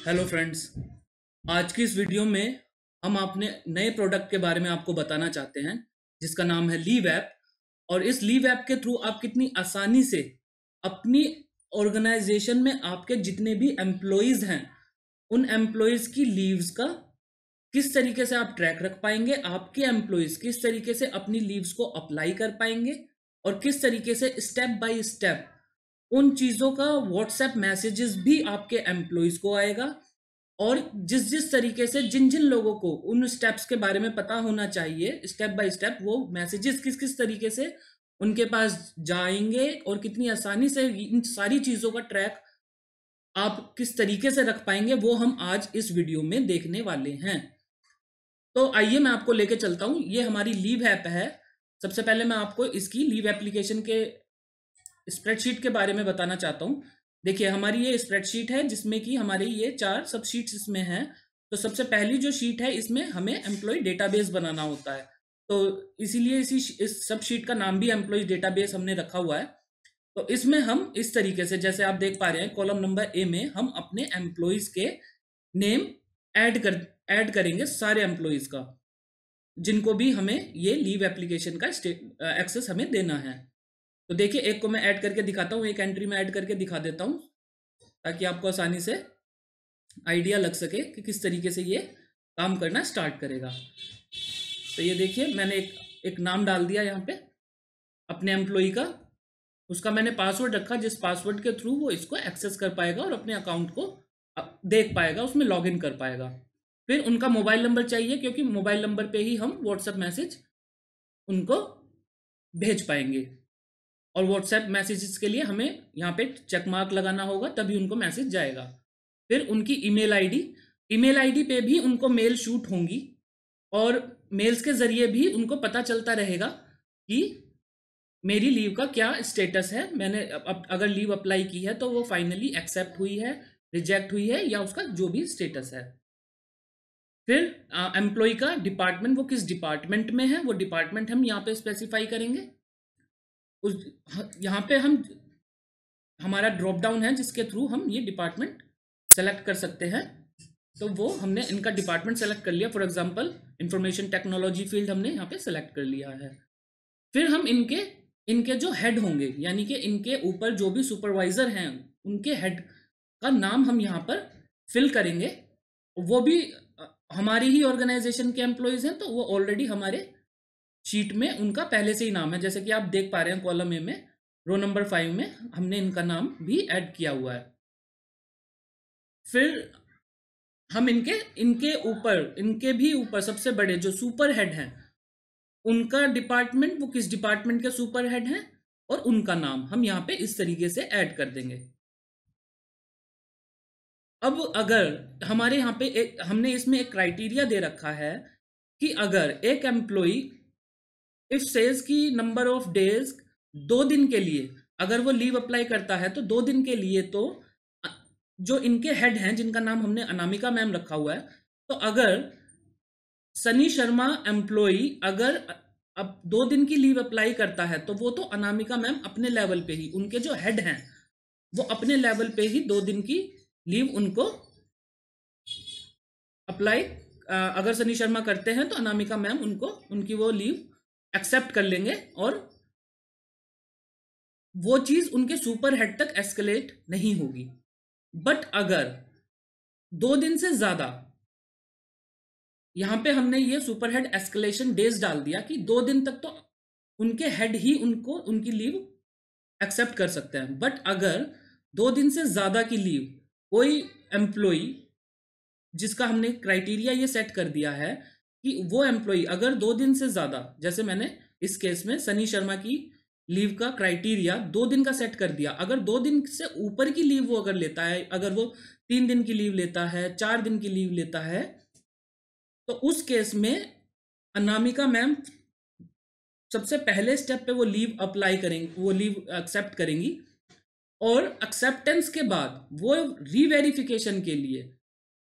Hello friends. आज की इस वीडियो में हम अपने नए प्रोडक्ट के बारे में आपको बताना चाहते हैं जिसका नाम है लीव ऐप। और इस लीव ऐप के थ्रू आप कितनी आसानी से अपनी ऑर्गेनाइजेशन में आपके जितने भी एम्प्लॉयज़ हैं उन एम्प्लॉयज़ की लीव्स का किस तरीके से आप ट्रैक रख पाएंगे, आपके एम्प्लॉयज़ किस तरीके से अपनी लीव्स को अप्लाई कर पाएंगे और किस तरीके से स्टेप बाय स्टेप उन चीज़ों का व्हाट्सएप मैसेजेस भी आपके एम्प्लॉयज़ को आएगा। और जिस जिस तरीके से जिन जिन लोगों को उन स्टेप्स के बारे में पता होना चाहिए, स्टेप बाय स्टेप वो मैसेजेस किस किस तरीके से उनके पास जाएंगे और कितनी आसानी से इन सारी चीज़ों का ट्रैक आप किस तरीके से रख पाएंगे, वो हम आज इस वीडियो में देखने वाले हैं। तो आइए मैं आपको लेके चलता हूँ। ये हमारी लीव ऐप है। सबसे पहले मैं आपको इसकी लीव एप्लीकेशन के स्प्रेडशीट के बारे में बताना चाहता हूँ। देखिए, हमारी ये स्प्रेडशीट है जिसमें कि हमारे ये 4 सब शीट्स इसमें हैं। तो सबसे पहली जो शीट है इसमें हमें एम्प्लॉय डेटाबेस बनाना होता है। तो इसीलिए इस सब शीट का नाम भी एम्प्लॉय डेटाबेस हमने रखा हुआ है। तो इसमें हम इस तरीके से, जैसे आप देख पा रहे हैं, कॉलम नंबर ए में हम अपने एम्प्लॉयज़ के नेम ऐड करेंगे, सारे एम्प्लॉयज़ का जिनको भी हमें ये लीव एप्लीकेशन का एक्सेस हमें देना है। तो देखिए, एक को मैं ऐड करके दिखाता हूँ, एक एंट्री में ऐड करके दिखा देता हूँ ताकि आपको आसानी से आइडिया लग सके कि किस तरीके से ये काम करना स्टार्ट करेगा। तो ये देखिए, मैंने एक नाम डाल दिया यहाँ पे अपने एम्प्लॉय का। उसका मैंने पासवर्ड रखा जिस पासवर्ड के थ्रू वो इसको एक्सेस कर पाएगा और अपने अकाउंट को देख पाएगा, उसमें लॉगिन कर पाएगा। फिर उनका मोबाइल नंबर चाहिए क्योंकि मोबाइल नंबर पे ही हम व्हाट्सएप मैसेज उनको भेज पाएंगे। और व्हाट्सएप मैसेजेस के लिए हमें यहाँ पे चेक मार्क लगाना होगा, तभी उनको मैसेज जाएगा। फिर उनकी ईमेल आईडी पे भी उनको मेल शूट होंगी और मेल्स के ज़रिए भी उनको पता चलता रहेगा कि मेरी लीव का क्या स्टेटस है। मैंने अगर लीव अप्लाई की है तो वो फाइनली एक्सेप्ट हुई है, रिजेक्ट हुई है, या उसका जो भी स्टेटस है। फिर एम्प्लॉय का डिपार्टमेंट, वो किस डिपार्टमेंट में है, वो डिपार्टमेंट हम यहाँ पे स्पेसिफाई करेंगे। उस यहाँ पे हम हमारा ड्रॉप डाउन है जिसके थ्रू हम ये डिपार्टमेंट सेलेक्ट कर सकते हैं। तो वो हमने इनका डिपार्टमेंट सेलेक्ट कर लिया। For example information technology field हमने यहाँ पे सेलेक्ट कर लिया है। फिर हम इनके इनके जो हेड होंगे, यानी कि इनके ऊपर जो भी सुपरवाइजर हैं, उनके हेड का नाम हम यहाँ पर फिल करेंगे। वो भी हमारी ही ऑर्गेनाइजेशन के एम्प्लॉयज़ हैं, तो वो ऑलरेडी हमारे शीट में उनका पहले से ही नाम है। जैसे कि आप देख पा रहे हैं, कॉलम ए में रो नंबर 5 में हमने इनका नाम भी ऐड किया हुआ है। फिर हम इनके इनके ऊपर इनके भी ऊपर सबसे बड़े जो सुपर हेड हैं उनका डिपार्टमेंट, वो किस डिपार्टमेंट के सुपर हेड हैं, और उनका नाम हम यहाँ पे इस तरीके से ऐड कर देंगे। अब अगर हमारे यहाँ पे हमने इसमें एक क्राइटेरिया दे रखा है कि अगर एक एम्प्लॉय इफ सेज की नंबर ऑफ डेज 2 दिन के लिए अगर वो लीव अप्लाई करता है, तो 2 दिन के लिए तो जो इनके हेड हैं जिनका नाम हमने अनामिका मैम रखा हुआ है, तो अगर सनी शर्मा एम्प्लॉय अगर अब 2 दिन की लीव अप्लाई करता है, तो वो तो अनामिका मैम अपने लेवल पे ही, उनके जो हेड हैं वो अपने लेवल पे ही 2 दिन की लीव उनको अप्लाई अगर सनी शर्मा करते हैं तो अनामिका मैम उनको उनकी वो लीव एक्सेप्ट कर लेंगे और वो चीज उनके सुपर हेड तक एस्केलेट नहीं होगी। बट अगर 2 दिन से ज्यादा, यहां पे हमने ये सुपर हेड एस्केलेशन डेज डाल दिया कि 2 दिन तक तो उनके हेड ही उनको उनकी लीव एक्सेप्ट कर सकते हैं। बट अगर 2 दिन से ज्यादा की लीव कोई एम्प्लॉय, जिसका हमने क्राइटेरिया ये सेट कर दिया है कि वो एम्प्लॉय अगर 2 दिन से ज्यादा, जैसे मैंने इस केस में सनी शर्मा की लीव का क्राइटेरिया 2 दिन का सेट कर दिया, अगर 2 दिन से ऊपर की लीव वो अगर लेता है, अगर वो 3 दिन की लीव लेता है, 4 दिन की लीव लेता है, तो उस केस में अनामिका मैम सबसे पहले स्टेप पे वो लीव अप्लाई करेंगी, वो लीव एक्सेप्ट करेंगी। और एक्सेप्टेंस के बाद वो रीवेरिफिकेशन के लिए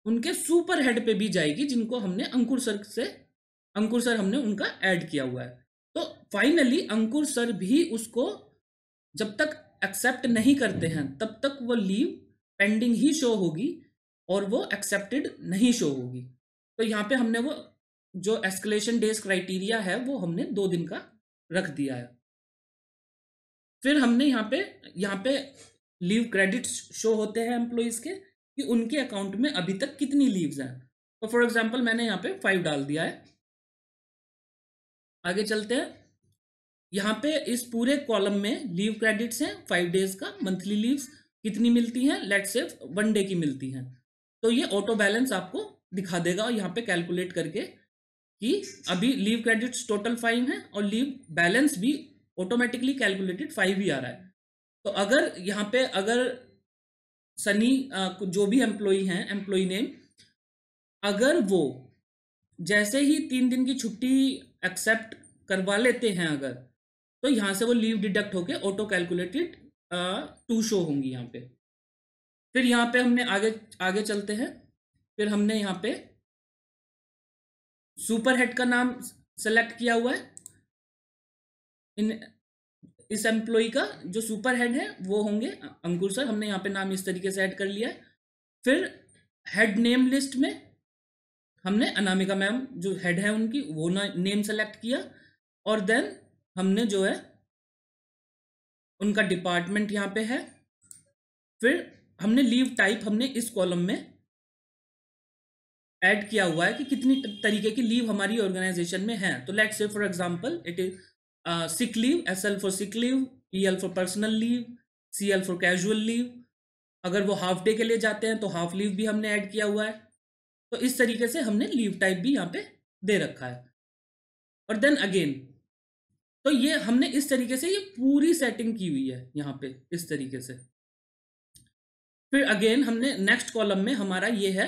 उनके सुपर हेड पे भी जाएगी, जिनको हमने अंकुर सर हमने उनका ऐड किया हुआ है। तो फाइनली अंकुर सर भी उसको जब तक एक्सेप्ट नहीं करते हैं तब तक वो लीव पेंडिंग ही शो होगी। और वो एक्सेप्टेड नहीं शो होगी। तो यहाँ पे हमने वो जो एस्केलेशन डेज क्राइटेरिया है वो हमने 2 दिन का रख दिया है। फिर हमने यहाँ पे लीव क्रेडिट्स शो होते हैं एम्प्लॉइज के कि उनके अकाउंट में अभी तक कितनी लीव्स हैं। तो फॉर एग्जांपल मैंने यहाँ पे 5 डाल दिया है। आगे चलते हैं। यहाँ पे इस पूरे कॉलम में लीव क्रेडिट्स हैं 5 डेज का। मंथली लीव्स कितनी मिलती हैं, लेट्स से 1 डे की मिलती हैं। तो ये ऑटो बैलेंस आपको दिखा देगा यहाँ पे कैलकुलेट करके कि अभी लीव क्रेडिट्स टोटल 5 हैं और लीव बैलेंस भी ऑटोमेटिकली कैलकुलेटेड 5 ही आ रहा है। तो अगर यहाँ पे अगर सनी जो भी एम्प्लॉई हैं, एम्प्लॉई नेम, अगर वो जैसे ही 3 दिन की छुट्टी एक्सेप्ट करवा लेते हैं अगर, तो यहाँ से वो लीव डिडक्ट होके ऑटो कैलकुलेटेड 2 शो होंगी यहाँ पे। फिर यहाँ पे हमने आगे चलते हैं। फिर हमने यहाँ पे सुपर हेड का नाम सेलेक्ट किया हुआ है। इस एम्प्लॉय का जो सुपर हेड है वो होंगे अंकुर सर। हमने यहाँ पे नाम इस तरीके से ऐड कर लिया है। फिर हेड नेम लिस्ट में हमने अनामिका मैम जो हेड है उनकी वो नेम सेलेक्ट किया, और देन हमने जो है उनका डिपार्टमेंट यहाँ पे है। फिर हमने लीव टाइप हमने इस कॉलम में ऐड किया हुआ है कि कितनी तरीके की लीव हमारी ऑर्गेनाइजेशन में है। तो let's say for example it is sick leave, SL for sick leave, PL for personal leave, CL for casual leave. अगर वो हाफ डे के लिए जाते हैं तो हाफ लीव भी हमने ऐड किया हुआ है। तो इस तरीके से हमने लीव टाइप भी यहाँ पे दे रखा है। और देन अगेन, तो ये हमने इस तरीके से ये पूरी सेटिंग की हुई है यहाँ पे इस तरीके से। फिर अगेन हमने नेक्स्ट कॉलम में हमारा ये है,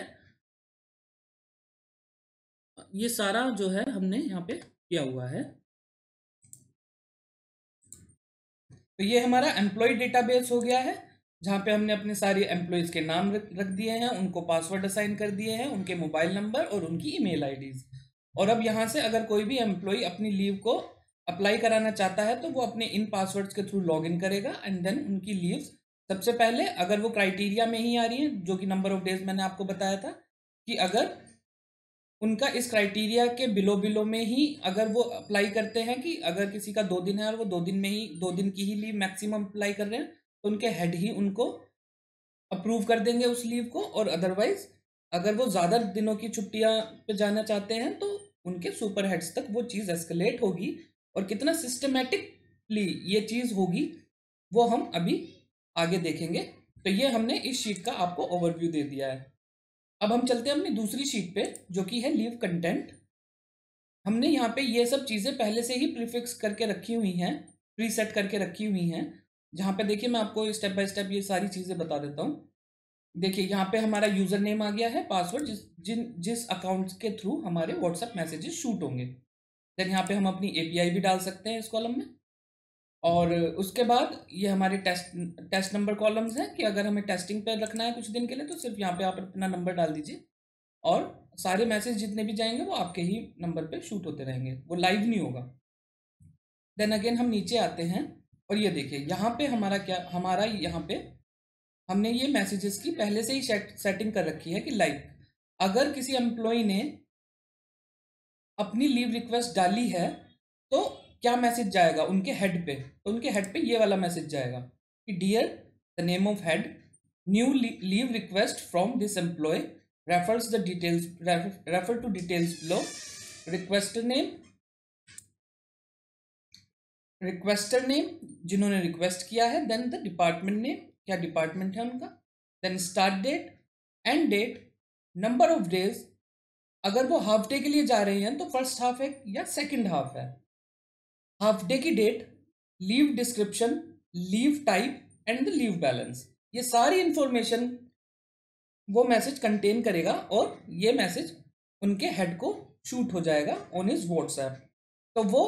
ये सारा जो है हमने यहाँ पे किया हुआ है। तो ये हमारा एम्प्लॉय डेटाबेस हो गया है, जहाँ पे हमने अपने सारे एम्प्लॉयज के नाम रख दिए हैं, उनको पासवर्ड असाइन कर दिए हैं, उनके मोबाइल नंबर और उनकी ईमेल आईडीज। और अब यहाँ से अगर कोई भी एम्प्लॉय अपनी लीव को अप्लाई कराना चाहता है तो वो अपने इन पासवर्ड्स के थ्रू लॉग इन करेगा एंड देन उनकी लीव्स सबसे पहले, अगर वो क्राइटेरिया में ही आ रही है जो कि नंबर ऑफ डेज मैंने आपको बताया था, कि अगर उनका इस क्राइटेरिया के बिलो में ही अगर वो अप्लाई करते हैं कि अगर किसी का 2 दिन है और वो 2 दिन में ही 2 दिन की ही लीव मैक्सिमम अप्लाई कर रहे हैं, तो उनके हेड ही उनको अप्रूव कर देंगे उस लीव को। और अदरवाइज अगर वो ज़्यादा दिनों की छुट्टियां पे जाना चाहते हैं तो उनके सुपर हेड्स तक वो चीज़ एस्केलेट होगी। और कितना सिस्टमेटिकली ये चीज़ होगी वो हम अभी आगे देखेंगे। तो ये हमने इस शीट का आपको ओवरव्यू दे दिया है। अब हम चलते हैं अपनी दूसरी शीट पे जो कि है लीव कंटेंट। हमने यहाँ पे ये सब चीज़ें पहले से ही प्रीफिक्स करके रखी हुई हैं, प्रीसेट करके रखी हुई हैं। जहाँ पे देखिए मैं आपको स्टेप बाय स्टेप ये सारी चीज़ें बता देता हूँ। देखिए यहाँ पे हमारा यूज़र नेम आ गया है, पासवर्ड जिस अकाउंट के थ्रू हमारे व्हाट्सएप मैसेजेस शूट होंगे। देन यहाँ पे हम अपनी API भी डाल सकते हैं इस कॉलम में। और उसके बाद ये हमारे टेस्ट नंबर कॉलम्स हैं कि अगर हमें टेस्टिंग पे रखना है कुछ दिन के लिए तो सिर्फ यहाँ पे आप अपना नंबर डाल दीजिए और सारे मैसेज जितने भी जाएंगे वो आपके ही नंबर पे शूट होते रहेंगे, वो लाइव नहीं होगा। देन अगेन हम नीचे आते हैं और ये देखिए यहाँ पे हमारा यहाँ पे हमने ये मैसेजेस की पहले से ही सेटिंग कर रखी है कि लाइक अगर किसी एम्प्लॉय ने अपनी लीव रिक्वेस्ट डाली है तो क्या मैसेज जाएगा उनके हेड पे। तो उनके हेड पे ये वाला मैसेज जाएगा कि dear the name of head, new leave request from this employee, refers the details, refer to details below, requester name जिन्होंने रिक्वेस्ट किया है, देन द डिपार्टमेंट नेम, क्या डिपार्टमेंट है उनका, then start date, end date, number of days, अगर वो half day के लिए जा रहे हैं तो फर्स्ट हाफ है या सेकंड हाफ है, हाफ डे की date, leave description, leave type and the leave balance. ये सारी इंफॉर्मेशन वो मैसेज कंटेन करेगा और ये मैसेज उनके हेड को शूट हो जाएगा ऑन हिज व्हाट्सएप। तो वो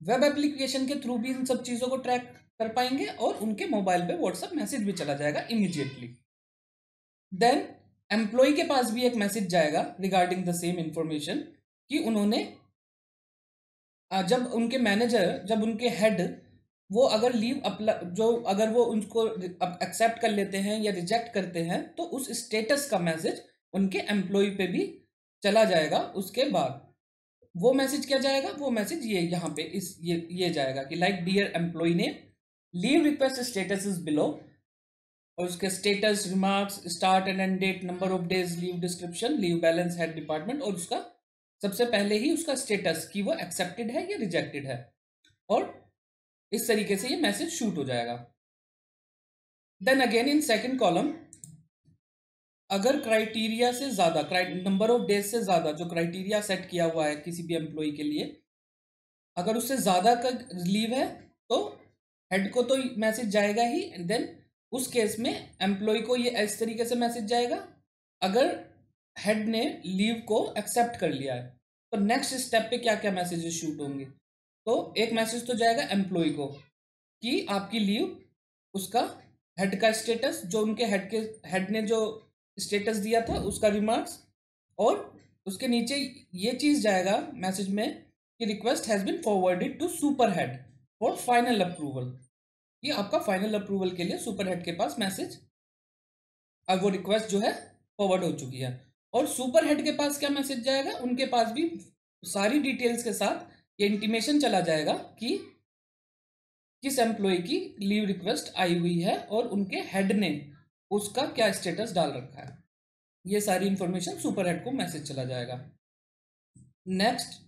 वेब एप्लीकेशन के थ्रू भी इन सब चीज़ों को ट्रैक कर पाएंगे और उनके मोबाइल पे व्हाट्सएप मैसेज भी चला जाएगा इमीडिएटली। देन एम्प्लॉय के पास भी एक मैसेज जाएगा रिगार्डिंग द सेम इंफॉर्मेशन कि उन्होंने जब उनके मैनेजर, जब उनके हेड वो अगर लीव जो अगर वो उनको एक्सेप्ट कर लेते हैं या रिजेक्ट करते हैं तो उस स्टेटस का मैसेज उनके एम्प्लॉय पे भी चला जाएगा। उसके बाद वो मैसेज क्या जाएगा, वो मैसेज ये यहाँ पे ये जाएगा कि लाइक डियर एम्प्लॉय ने leave request status is below, और उसके status, remarks, start and end date, number of days, leave description, leave balance, head department, और उसका सबसे पहले ही उसका स्टेटस कि वो एक्सेप्टेड है या रिजेक्टेड है। और इस तरीके से ये मैसेज शूट हो जाएगा। Then again in second column, अगर क्राइटेरिया से ज्यादा, नंबर ऑफ डेज से ज्यादा जो क्राइटेरिया सेट किया हुआ है किसी भी एम्प्लॉय के लिए, अगर उससे ज्यादा का लीव है तो हेड को तो मैसेज जाएगा ही। देन उस केस में एम्प्लॉय को ये इस तरीके से मैसेज जाएगा, अगर हेड ने लीव को एक्सेप्ट कर लिया है तो नेक्स्ट स्टेप पे क्या क्या मैसेजेस शूट होंगे। तो एक मैसेज तो जाएगा एम्प्लॉय को कि आपकी लीव, उसका हेड का स्टेटस, जो उनके हेड ने जो स्टेटस दिया था उसका रिमार्क्स, और उसके नीचे ये चीज जाएगा मैसेज में कि request has been forwarded to super head for final approval. ये आपका फाइनल अप्रूवल के लिए सुपर हेड के पास मैसेज, अब वो रिक्वेस्ट जो है फॉरवर्ड हो चुकी है। और सुपर हेड के पास क्या मैसेज जाएगा, उनके पास भी सारी डिटेल्स के साथ ये इंटीमेशन चला जाएगा कि किस एम्प्लॉय की लीव रिक्वेस्ट आई हुई है और उनके हेड ने उसका क्या स्टेटस डाल रखा है। ये सारी इंफॉर्मेशन सुपर हेड को मैसेज चला जाएगा। Next,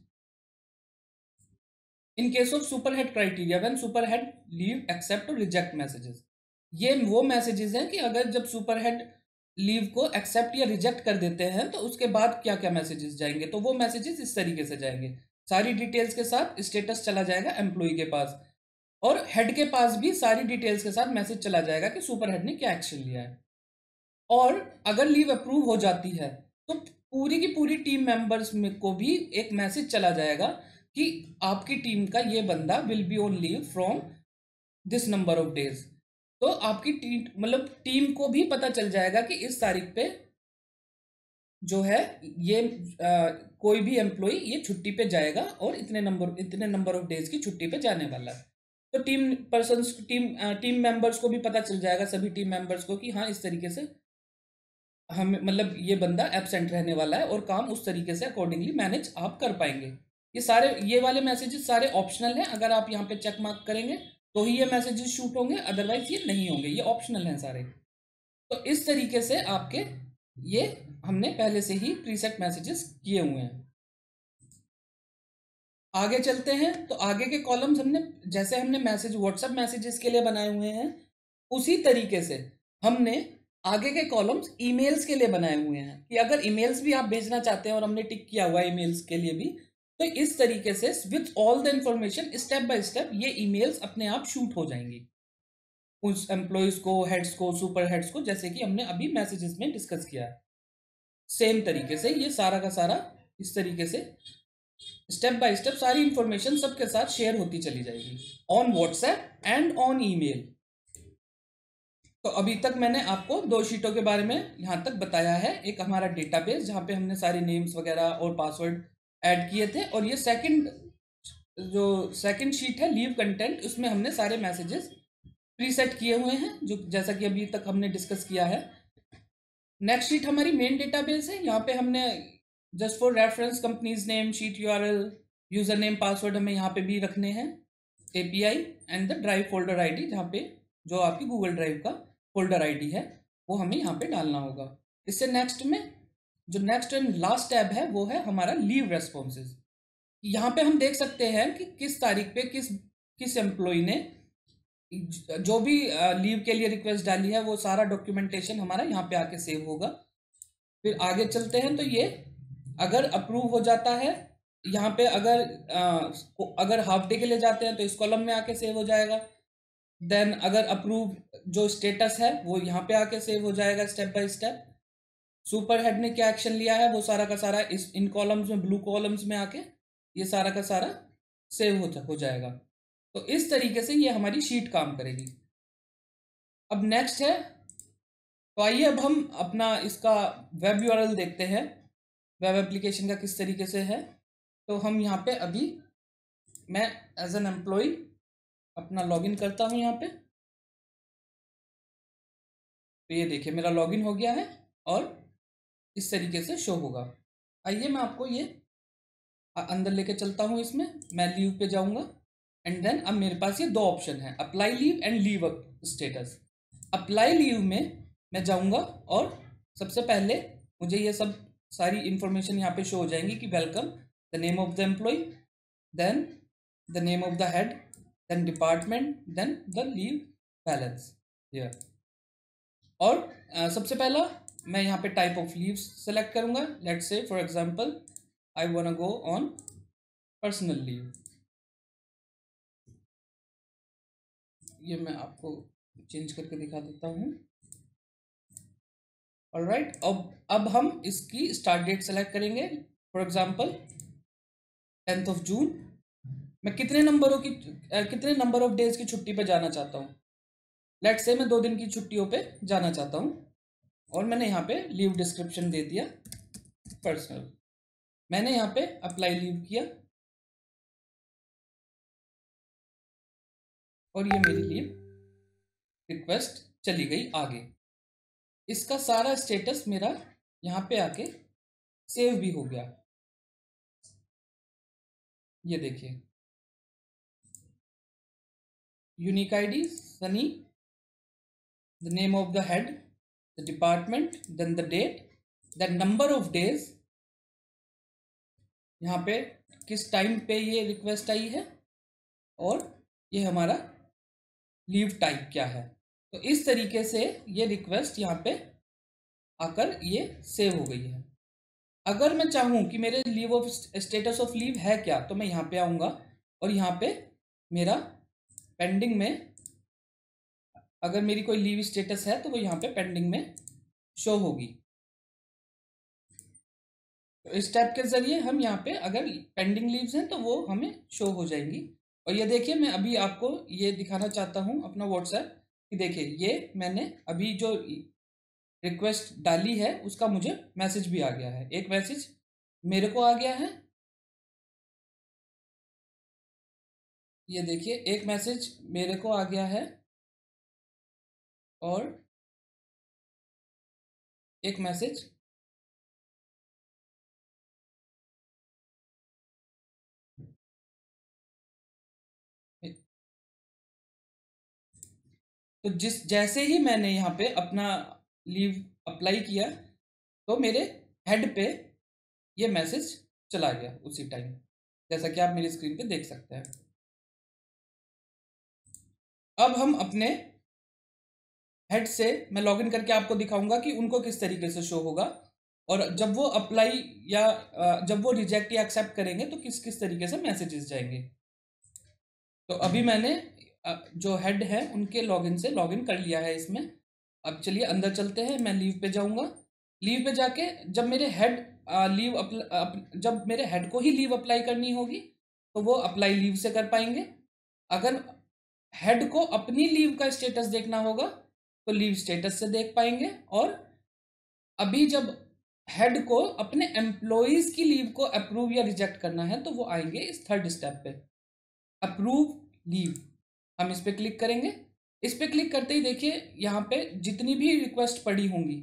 in case of super head criteria, when super head leave accept और रिजेक्ट मैसेजेस, ये वो मैसेजेस हैं कि अगर जब सुपर हेड लीव को एक्सेप्ट या रिजेक्ट कर देते हैं तो उसके बाद क्या क्या मैसेजेस जाएंगे। तो वो मैसेजेस इस तरीके से जाएंगे, सारी डिटेल्स के साथ स्टेटस चला जाएगा एम्प्लॉय के पास, और हेड के पास भी सारी डिटेल्स के साथ मैसेज चला जाएगा कि सुपर हेड ने क्या एक्शन लिया है। और अगर लीव अप्रूव हो जाती है तो पूरी की पूरी टीम मेंबर्स में को भी एक मैसेज चला जाएगा कि आपकी टीम का ये बंदा will be on leave from this number of days. तो आपकी टीम, मतलब टीम को भी पता चल जाएगा कि इस तारीख पे जो है ये कोई भी एम्प्लॉय ये छुट्टी पे जाएगा और इतने नंबर ऑफ डेज की छुट्टी पे जाने वाला है। तो टीम मेंबर्स को भी पता चल जाएगा, सभी टीम मेंबर्स को, कि हाँ इस तरीके से हम, मतलब ये बंदा एब्सेंट रहने वाला है और काम उस तरीके से अकॉर्डिंगली मैनेज आप कर पाएंगे। ये वाले मैसेजेस सारे ऑप्शनल हैं, अगर आप यहाँ पे चेक मार्क करेंगे तो ही ये मैसेजेस शूट होंगे, अदरवाइज ये नहीं होंगे, ये ऑप्शनल हैं सारे। तो इस तरीके से आपके ये हमने पहले से ही प्रीसेट मैसेजेस किए हुए हैं। आगे चलते हैं, तो आगे के कॉलम्स हमने मैसेज व्हाट्सएप मैसेजेस के लिए बनाए हुए हैं, उसी तरीके से हमने आगे के कॉलम्स ईमेल्स के लिए बनाए हुए हैं कि अगर ईमेल्स भी आप भेजना चाहते हैं, और हमने टिक किया हुआ है ईमेल्स के लिए भी। तो इस तरीके से with all the information step by step ये ईमेल्स अपने आप शूट हो जाएंगी उस एम्प्लॉयज को, हेड्स को, सुपर हेड्स को, जैसे कि हमने अभी मैसेजेस में डिस्कस किया है। सेम तरीके से ये सारा का सारा इस तरीके से स्टेप बाय स्टेप सारी इंफॉर्मेशन सबके साथ शेयर होती चली जाएगी on WhatsApp and on email. तो अभी तक मैंने आपको दो शीटों के बारे में यहाँ तक बताया है। एक हमारा डेटाबेस जहाँ पे हमने सारे नेम्स वगैरह और पासवर्ड ऐड किए थे, और ये सेकंड शीट है लीव कंटेंट, उसमें हमने सारे मैसेजेस प्रीसेट किए हुए हैं, जो जैसा कि अभी तक हमने डिस्कस किया है। नेक्स्ट शीट हमारी मेन डेटाबेस है, यहाँ पे हमने just for reference companies name, sheet URL, user name, password हमें यहाँ पे भी रखने हैं, API and the drive folder ID, जहाँ पे जो आपकी गूगल ड्राइव का फोल्डर आईडी है वो हमें यहाँ पे डालना होगा। इससे नेक्स्ट में जो नेक्स्ट एंड लास्ट टैब है वो है हमारा लीव रेस्पॉन्सेज। यहाँ पे हम देख सकते हैं कि किस तारीख पे किस एम्प्लॉय ने जो भी लीव के लिए रिक्वेस्ट डाली है वो सारा डॉक्यूमेंटेशन हमारा यहाँ पे आके सेव होगा। फिर आगे चलते हैं, तो ये अगर अप्रूव हो जाता है यहाँ पे, अगर हाफ डे के लिए जाते हैं तो इस कॉलम में आके सेव हो जाएगा। देन अगर अप्रूव जो स्टेटस है वो यहाँ पे आके सेव हो जाएगा step by step. Super head ने क्या एक्शन लिया है वो सारा का सारा इन कॉलम्स में, ब्लू कॉलम्स में आके ये सारा का सारा सेव हो जाएगा। तो इस तरीके से ये हमारी शीट काम करेगी। अब नेक्स्ट है, तो आइए अब हम अपना इसका वेब यूआरएल देखते हैं, वेब एप्लीकेशन का किस तरीके से है। तो हम यहाँ पे अभी मैं एज एन एम्प्लॉय अपना लॉगिन करता हूँ यहाँ पे। तो ये देखिए मेरा लॉगिन हो गया है और इस तरीके से शो होगा। आइए मैं आपको ये अंदर लेके चलता हूँ। इसमें मैं लीव पे जाऊँगा एंड देन अब मेरे पास ये दो ऑप्शन है, apply leave and leave status. Apply leave में मैं जाऊँगा और सबसे पहले मुझे ये सब सारी इंफॉर्मेशन यहाँ पे शो हो जाएंगी कि welcome, the name of the employee, then the name of the head, then department, then the leave balance here. और सबसे पहला मैं यहाँ पे टाइप ऑफ लीव सेलेक्ट करूँगा। Let's say for example I want go on personal leave. ये मैं आपको चेंज करके दिखा देता हूँ। ऑलराइट, अब हम इसकी स्टार्ट डेट सेलेक्ट करेंगे। For example 10th of June. मैं कितने नंबर ऑफ डेज की छुट्टी पे जाना चाहता हूँ। लेट्स से मैं 2 दिन की छुट्टियों पे जाना चाहता हूँ और मैंने यहाँ पे लीव डिस्क्रिप्शन दे दिया पर्सनल। मैंने यहाँ पे अप्लाई लीव किया और ये मेरी लीव रिक्वेस्ट चली गई आगे। इसका सारा स्टेटस मेरा यहाँ पे आके सेव भी हो गया। ये देखिए, unique ID Sunny, the name of the head, the department, then the date, the number of days, यहाँ पे किस टाइम पे ये रिक्वेस्ट आई है और ये हमारा लीव टाइप क्या है। तो इस तरीके से ये रिक्वेस्ट यहाँ पे आकर ये सेव हो गई है। अगर मैं चाहूँ कि मेरे leave of status of leave है क्या, तो मैं यहाँ पे आऊँगा और यहाँ पे मेरा पेंडिंग में अगर मेरी कोई लीव स्टेटस है तो वो यहाँ पे पेंडिंग में शो होगी। तो इस टैब के ज़रिए हम यहाँ पे अगर पेंडिंग लीव्स हैं तो वो हमें शो हो जाएंगी। और ये देखिए मैं अभी आपको ये दिखाना चाहता हूँ अपना व्हाट्सएप कि देखिए ये मैंने अभी जो रिक्वेस्ट डाली है उसका मुझे मैसेज भी आ गया है। एक मैसेज मेरे को आ गया है, ये देखिए एक मैसेज मेरे को आ गया है और एक मैसेज तो जैसे ही मैंने यहाँ पे अपना लीव अप्लाई किया तो मेरे हेड पे ये मैसेज चला गया उसी टाइम, जैसा कि आप मेरी स्क्रीन पे देख सकते हैं। अब हम अपने हेड से मैं लॉगिन करके आपको दिखाऊंगा कि उनको किस तरीके से शो होगा और जब वो अप्लाई या जब वो रिजेक्ट या एक्सेप्ट करेंगे तो किस किस तरीके से मैसेजेस जाएंगे। तो अभी मैंने जो हेड है उनके लॉगिन से लॉगिन कर लिया है इसमें। अब चलिए अंदर चलते हैं। मैं लीव पे जाऊंगा। लीव पे जाके जब मेरे हेड जब मेरे हेड को ही लीव अप्लाई करनी होगी तो वो अप्लाई लीव से कर पाएंगे। अगर हेड को अपनी लीव का स्टेटस देखना होगा तो लीव स्टेटस से देख पाएंगे। और अभी जब हेड को अपने एम्प्लॉइज की लीव को अप्रूव या रिजेक्ट करना है तो वो आएंगे इस थर्ड स्टेप पे, अप्रूव लीव। हम इस पे क्लिक करेंगे। इस पे क्लिक करते ही देखिए यहाँ पे जितनी भी रिक्वेस्ट पड़ी होंगी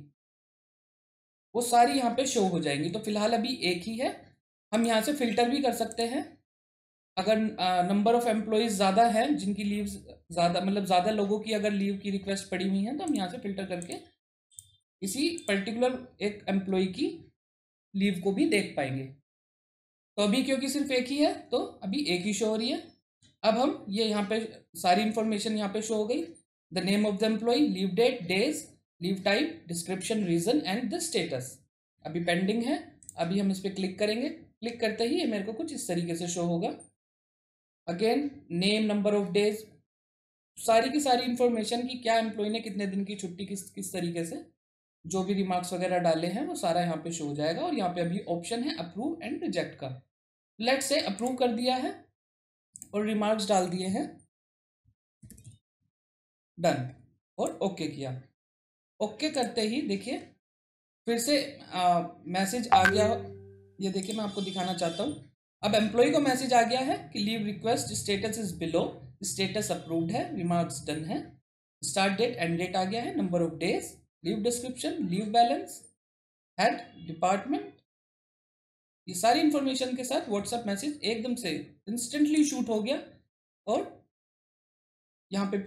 वो सारी यहाँ पे शो हो जाएंगी। तो फिलहाल अभी एक ही है। हम यहाँ से फिल्टर भी कर सकते हैं। अगर नंबर ऑफ एम्प्लॉयज़ ज़्यादा हैं जिनकी लीव ज़्यादा मतलब ज़्यादा लोगों की अगर लीव की रिक्वेस्ट पड़ी हुई है तो हम यहाँ से फिल्टर करके किसी पर्टिकुलर एक एम्प्लॉय की लीव को भी देख पाएंगे। तो अभी क्योंकि सिर्फ एक ही है तो अभी एक ही शो हो रही है। अब हम ये यहाँ पे सारी इंफॉर्मेशन यहाँ पे शो हो गई, the name of the employee, leave date, days, leave type, description, reason and the status. अभी पेंडिंग है। अभी हम इस पर क्लिक करेंगे। क्लिक करते ही ये मेरे को कुछ इस तरीके से शो होगा। Again name, number of days, सारी की सारी इंफॉर्मेशन कि क्या एम्प्लॉय ने कितने दिन की छुट्टी किस तरीके से जो भी रिमार्क्स वगैरह डाले हैं वो सारा यहाँ पे शो हो जाएगा। और यहाँ पे अभी ऑप्शन है अप्रूव एंड रिजेक्ट का। लेट से अप्रूव कर दिया है और रिमार्क्स डाल दिए हैं, डन और ओके किया। ओके करते ही देखिए फिर से मैसेज आ गया। ये देखिए मैं आपको दिखाना चाहता हूँ। अब एम्प्लॉय को मैसेज आ गया है कि leave request status is below, status approved है, रिमार्क्स डन है, स्टार्ट डेट एंड डेट आ गया है, number of days, leave description, leave balance, head, department, ये सारी इंफॉर्मेशन के साथ व्हाट्सएप मैसेज एकदम से इंस्टेंटली शूट हो गया और यहाँ पे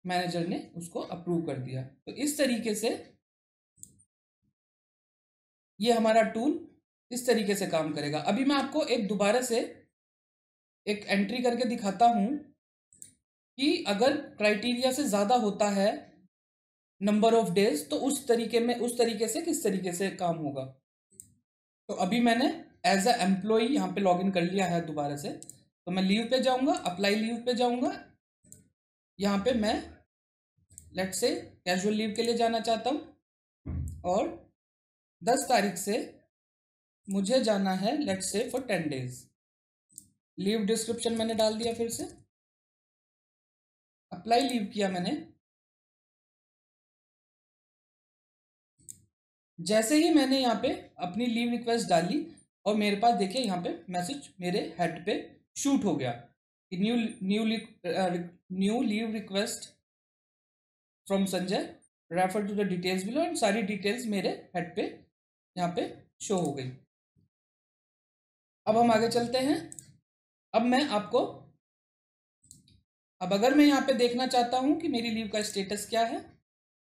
मैनेजर ने उसको अप्रूव कर दिया। तो इस तरीके से ये हमारा टूल इस तरीके से काम करेगा। अभी मैं आपको एक दोबारा से एक एंट्री करके दिखाता हूं कि अगर क्राइटेरिया से ज़्यादा होता है नंबर ऑफ डेज तो उस तरीके से किस तरीके से काम होगा। तो अभी मैंने एज अ एम्प्लॉय यहाँ पे लॉगिन कर लिया है दोबारा से। तो मैं लीव पे जाऊँगा, अप्लाई लीव पे जाऊँगा। यहाँ पे मैं लेट से कैजुअल लीव के लिए जाना चाहता हूँ और 10 तारीख से मुझे जाना है लेट से फॉर 10 डेज। लीव डिस्क्रिप्शन मैंने डाल दिया, फिर से अप्लाई लीव किया मैंने। जैसे ही मैंने यहाँ पे अपनी लीव रिक्वेस्ट डाली और मेरे पास देखिए यहाँ पे मैसेज मेरे हेड पे शूट हो गया कि new leave request from Sanjay, refer to the details below, and सारी डिटेल्स मेरे हेड पे यहाँ पे शो हो गई। अब हम आगे चलते हैं। अब मैं आपको अगर मैं यहाँ पे देखना चाहता हूँ कि मेरी लीव का स्टेटस क्या है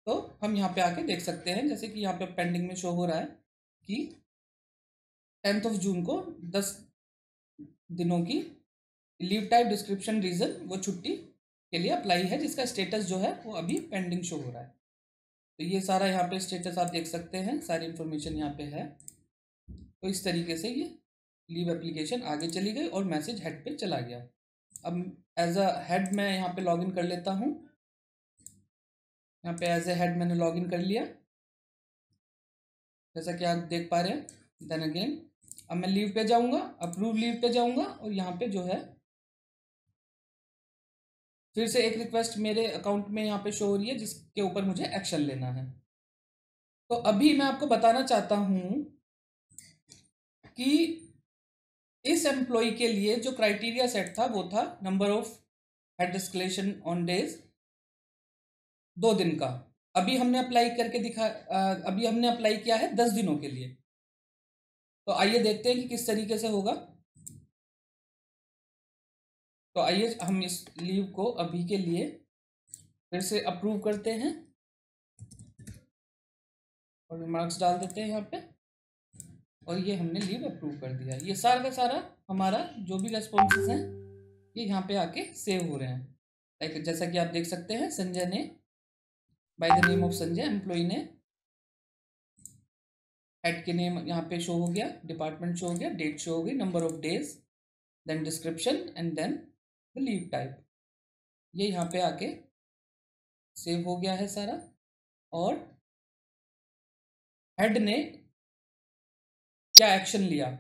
तो हम यहाँ पे आके देख सकते हैं। जैसे कि यहाँ पे पेंडिंग में शो हो रहा है कि 10 जून को 10 दिनों की लीव टाइप डिस्क्रिप्शन रीजन वो छुट्टी के लिए अप्लाई है, जिसका स्टेटस जो है वो अभी पेंडिंग शो हो रहा है। तो ये सारा यहाँ पे स्टेटस आप देख सकते हैं, सारी इन्फॉर्मेशन यहाँ पे है। तो इस तरीके से ये लीव एप्लीकेशन आगे चली गई और मैसेज हेड पे चला गया। अब एज अ हेड मैं यहाँ पे लॉगिन कर लेता हूँ। यहाँ पे एज ए हेड मैंने लॉगिन कर लिया, जैसा कि आप देख पा रहे हैं। देन अगेन अब मैं लीव पे जाऊँगा, अप्रूव लीव पे जाऊँगा और यहाँ पे जो है फिर से एक रिक्वेस्ट मेरे अकाउंट में यहाँ पे शो हो रही है जिसके ऊपर मुझे एक्शन लेना है। तो अभी मैं आपको बताना चाहता हूँ कि इस एम्प्लॉय के लिए जो क्राइटेरिया सेट था वो था number of head escalation on days 2 दिन का। अभी हमने अप्लाई किया है 10 दिनों के लिए। तो आइए देखते हैं कि किस तरीके से होगा। तो आइए हम इस लीव को अभी के लिए फिर से अप्रूव करते हैं और रिमार्क्स डाल देते हैं यहाँ पे, और ये हमने लीव अप्रूव कर दिया। ये सारा का सारा हमारा जो भी रेस्पॉन्सेस हैं ये यहाँ पे आके सेव हो रहे हैं। लाइक जैसा कि आप देख सकते हैं, संजय ने by the name of Sanjay employee ने, हेड के नेम यहाँ पे शो हो गया, डिपार्टमेंट शो हो गया, डेट शो हो गई, number of days, then description and then the leave type. ये यहाँ पे आके सेव हो गया है सारा। और हेड ने क्या एक्शन लिया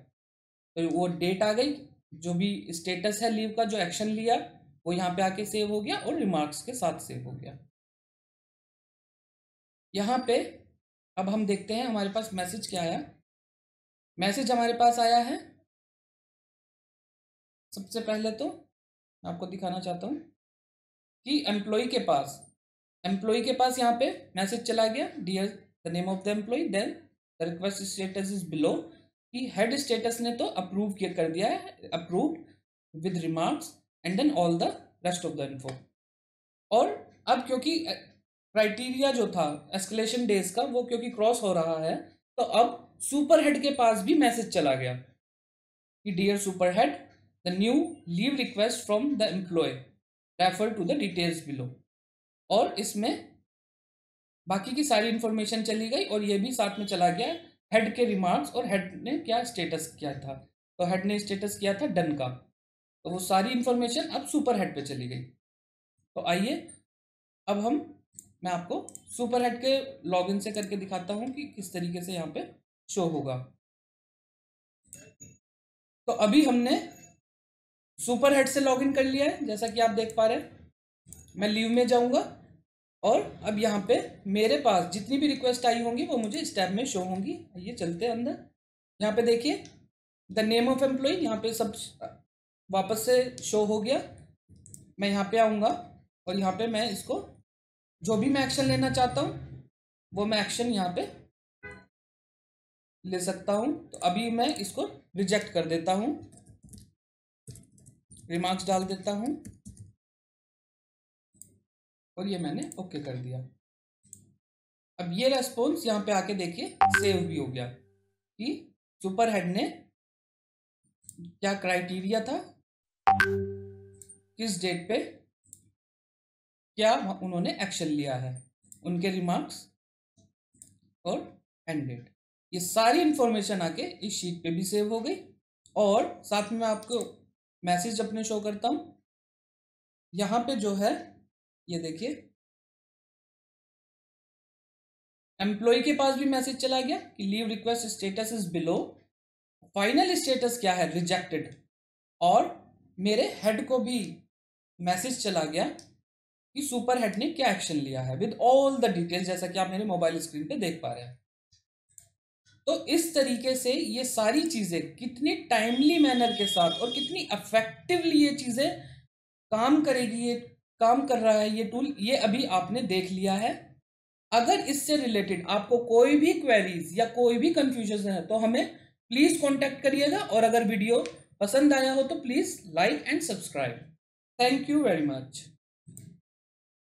तो वो डेट आ गई, जो भी स्टेटस है लीव का जो एक्शन लिया वो यहाँ पे आके सेव हो गया और रिमार्क्स के साथ सेव हो गया। यहाँ पे अब हम देखते हैं हमारे पास मैसेज क्या आया। मैसेज हमारे पास आया है, सबसे पहले तो मैं आपको दिखाना चाहता हूँ कि एम्प्लॉय के पास यहाँ पे मैसेज चला गया, dear the name of the employee, then the request status is below, कि हेड स्टेटस ने तो अप्रूव कर दिया है, approved with remarks and then all the rest of the info. और अब क्योंकि क्राइटेरिया जो था एस्केलेशन डेज का वो क्योंकि क्रॉस हो रहा है, तो अब सुपर हेड के पास भी मैसेज चला गया कि dear super head, the new leave request from the employee, refer to the details below. और इसमें बाकी की सारी इंफॉर्मेशन चली गई और ये भी साथ में चला गया हेड के रिमार्क्स और हेड ने क्या स्टेटस किया था। तो हेड ने स्टेटस किया था डन का, तो वो सारी इंफॉर्मेशन अब सुपर हेड पे चली गई। तो आइए अब मैं आपको सुपर हेड के लॉगिन से करके दिखाता हूँ कि किस तरीके से यहाँ पे शो होगा। तो अभी हमने सुपर हेड से लॉगिन कर लिया है, जैसा कि आप देख पा रहे हैं। मैं लीव में जाऊँगा और अब यहाँ पे मेरे पास जितनी भी रिक्वेस्ट आई होंगी वो मुझे इस टैब में शो होंगी। ये चलते हैं अंदर। यहाँ पे देखिए द नेम ऑफ एम्प्लॉय यहाँ पे सब वापस से शो हो गया, मैं यहाँ पे आऊँगा और यहाँ पे मैं इसको जो भी मैं एक्शन लेना चाहता हूँ वो मैं एक्शन यहाँ पे ले सकता हूँ। तो अभी मैं इसको रिजेक्ट कर देता हूँ, रिमार्क्स डाल देता हूँ और ये मैंने ओके कर दिया। अब ये रेस्पॉन्स यहाँ पे आके देखिए सेव भी हो गया कि सुपर हेड ने क्या क्राइटेरिया था, किस डेट पे क्या उन्होंने एक्शन लिया है, उनके रिमार्क्स और एंड डेट, ये सारी इंफॉर्मेशन आके इस शीट पे भी सेव हो गई। और साथ में मैं आपको मैसेज अपने शो करता हूँ। यहाँ पे जो है ये देखिए एम्प्लॉय के पास भी मैसेज चला गया कि leave request status is below, final status क्या है रिजेक्टेड, और मेरे हेड को भी मैसेज चला गया कि सुपर हेड ने क्या एक्शन लिया है विद ऑल द डिटेल्स, जैसा कि आप मेरे मोबाइल स्क्रीन पे देख पा रहे हैं। तो इस तरीके से ये सारी चीजें कितनी टाइमली मैनर के साथ और कितनी इफेक्टिवली ये चीजें काम करेगी, ये काम कर रहा है ये टूल, ये अभी आपने देख लिया है। अगर इससे रिलेटेड आपको कोई भी क्वेरीज या कोई भी कंफ्यूजन है तो हमें प्लीज कांटेक्ट करिएगा, और अगर वीडियो पसंद आया हो तो please like and subscribe. Thank you very much.